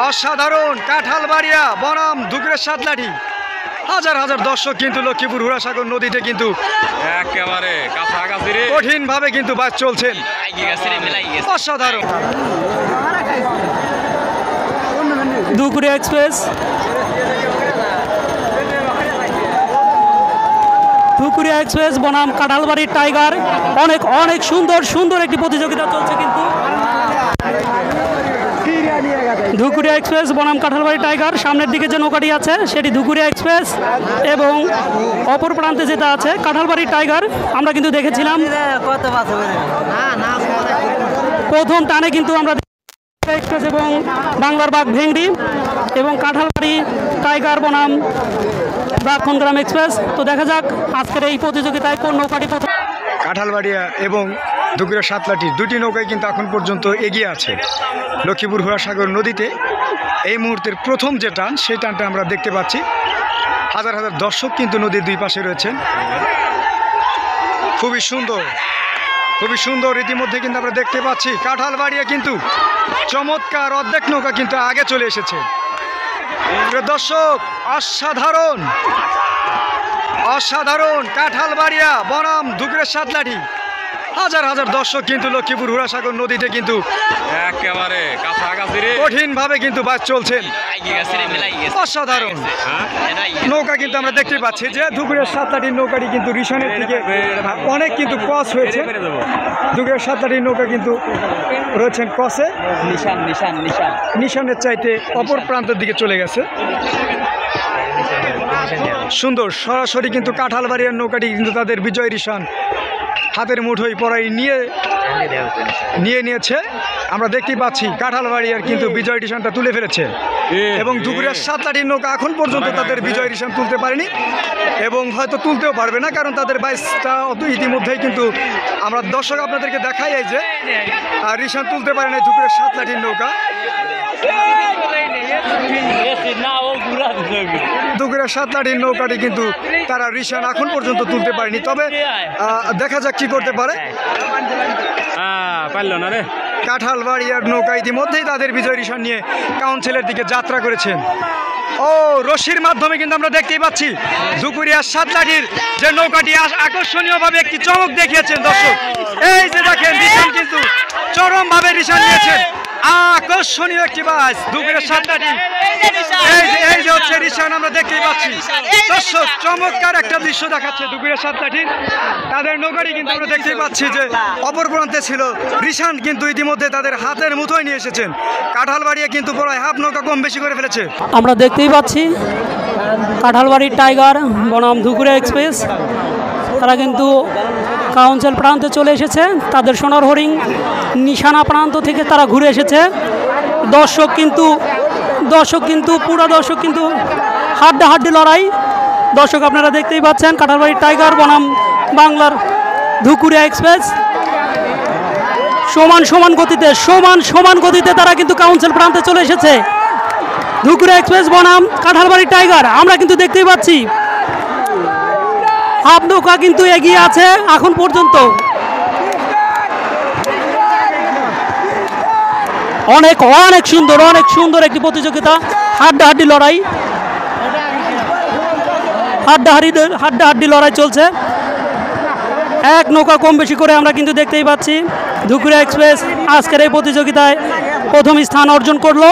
অসাধারণ কাঁঠালবাড়িয়া বনাম ধুকরের সাতলাঠি হাজার হাজার দর্শক কিন্তু লক্ষ্মীপুর হুড়াসাগর নদীতে কিন্তু একেবারে কাছাকাছি কঠিন ভাবে কিন্তু বাস চলছেন অসাধারণ। ধুকরিয়া এক্সপ্রেস বনাম কাঁঠালবাড়ির টাইগার অনেক অনেক সুন্দর সুন্দর একটি প্রতিযোগিতা চলছে কিন্তু ধুকরিয়া এক্সপ্রেস বনাম কাঁঠালবাড়ি টাইগার সামনের দিকে যে নৌকাটি আছে সেটি ধুকরিয়া এক্সপ্রেস এবং অপর প্রান্তে যেটা আছে কাঁঠালবাড়ি টাইগার। আমরা কিন্তু দেখেছিলাম প্রথম টানে কিন্তু আমরা এক্সপ্রেস এবং বাংলার বাঘ ভেংড়ি এবং কাঁঠালবাড়ি টাইগার বনাম ব্রাহ্মণগ্রাম এক্সপ্রেস। তো দেখা যাক আজকের এই প্রতিযোগিতায় কোন নৌকাটি প্রথম। কাঁঠালবাড়িয়া এবং ধুকরিয়া সাতলাঠি দুটি নৌকায় কিন্তু এখন পর্যন্ত এগিয়ে আছে লক্ষ্মীপুর হুড়াসাগর নদীতে। এই মুহূর্তের প্রথম যে টান সেই টানটা আমরা দেখতে পাচ্ছি। হাজার হাজার দর্শক কিন্তু নদীর দুই পাশে রয়েছেন। খুবই সুন্দর ইতিমধ্যে কিন্তু আমরা দেখতে পাচ্ছি কাঁঠালবাড়িয়া কিন্তু চমৎকার অর্ধেক নৌকা কিন্তু আগে চলে এসেছে। দর্শক অসাধারণ কাঁঠালবাড়িয়া বনাম ধুকরের সাতলাঠি হাজার হাজার দর্শক কিন্তু লক্ষ্মীপুর হুড়াসাগর নদীতে কিন্তু একেবারে কাছাকাছি কঠিন ভাবে কিন্তু বাস চলছেন অসাধারণ। নৌকা কিন্তু আমরা দেখতে পাচ্ছি যে ধুকরের সাতলাঠির নৌকাটি কিন্তু রিশনের দিকে অনেক কিন্তু ক্রস হয়েছে। ধুকরের সাতলাঠির নৌকা কিন্তু রয়েছেন ক্রসে, নিশানের চাইতে অপর প্রান্তের দিকে চলে গেছে। সুন্দর সরাসরি কিন্তু কাঁঠালবাড়িয়ার নৌকাটি কিন্তু তাদের বিজয় রিশান হাতের মুঠোয় পড়াই নিয়েছে। আমরা দেখতেই পাচ্ছি কাঁঠালবাড়িয়ার কিন্তু বিজয় রিশানটা তুলে ফেলেছে এবং ধুকরিয়ার সাতলাঠির নৌকা এখন পর্যন্ত তাদের বিজয় রিশান তুলতে পারেনি এবং হয়তো তুলতেও পারবে না, কারণ তাদের বাইসটা ইতিমধ্যেই কিন্তু আমরা দর্শক আপনাদেরকে দেখাই যে রিশান তুলতে পারে না ধুকরিয়ার সাতলাঠির নৌকা। ধুকরিয়া সাতলাঠির নৌকাটি কিন্তু তারা রিশান এখন পর্যন্ত তুলতে পারেনি, তবে দেখা যাক কি করতে পারে। কাঁঠালবাড়িয়ার নৌকা ইতিমধ্যেই তাদের বিজয় রিশান নিয়ে কাউন্সিলের দিকে যাত্রা করেছেন। ও রশির মাধ্যমে কিন্তু আমরা দেখতেই পাচ্ছি ধুকরিয়া সাতলাঠির যে নৌকাটি আকর্ষণীয়ভাবে একটি চমক দেখিয়েছেন দর্শক। এই যে দেখেন রিশান কিন্তু চরমভাবে রিশান নিয়েছেন, আকর্ষণীয় একটি বাস ধুকরিয়া সাতলাঠি। এই যে হচ্ছে রিশান আমরা দেখতেই পাচ্ছি দর্শক, চমৎকার একটা দৃশ্য দেখাচ্ছে ধুকরিয়া সাতলাঠির। তাদের নৌকাটি কিন্তু আমরা দেখতেই পাচ্ছি যে অপর প্রান্তে ছিল রিশান কিন্তু ইতিমধ্যে তাদের হাতের মুঠোয় নিয়ে এসেছেন। কাঁঠালবাড়িয়া কিন্তু প্রায় হাফ নৌকা কম বেশি করে ফেলেছে। আমরা দেখতেই পাচ্ছি কাঁঠালবাড়ির টাইগার বনাম ধুকরিয়া এক্সপ্রেস তারা কিন্তু কাউন্সিল প্রান্তে চলে এসেছে। তাদের সোনার হরিং নিশানা প্রান্ত থেকে তারা ঘুরে এসেছে। দর্শক কিন্তু হাড্ডাহাড্ডি লড়াই। দর্শক আপনারা দেখতেই পাচ্ছেন কাঁঠালবাড়ির টাইগার বনাম বাংলার ধুকরিয়া এক্সপ্রেস সমান গতিতে তারা কিন্তু কাউন্সিল প্রান্তে চলে এসেছে। ধুকরিয়া এক্সপ্রেস বনাম কাঁঠালবাড়ির টাইগার আমরা কিন্তু দেখতেই পাচ্ছি হাফ নৌকা কিন্তু এগিয়ে আছে এখন পর্যন্ত। অনেক সুন্দর একটি প্রতিযোগিতা, হাড্ডাহাড্ডি লড়াই চলছে। এক নৌকা কম বেশি করে আমরা কিন্তু দেখতেই পাচ্ছি ধুকরিয়া এক্সপ্রেস আজকের এই প্রতিযোগিতায় প্রথম স্থান অর্জন করলো।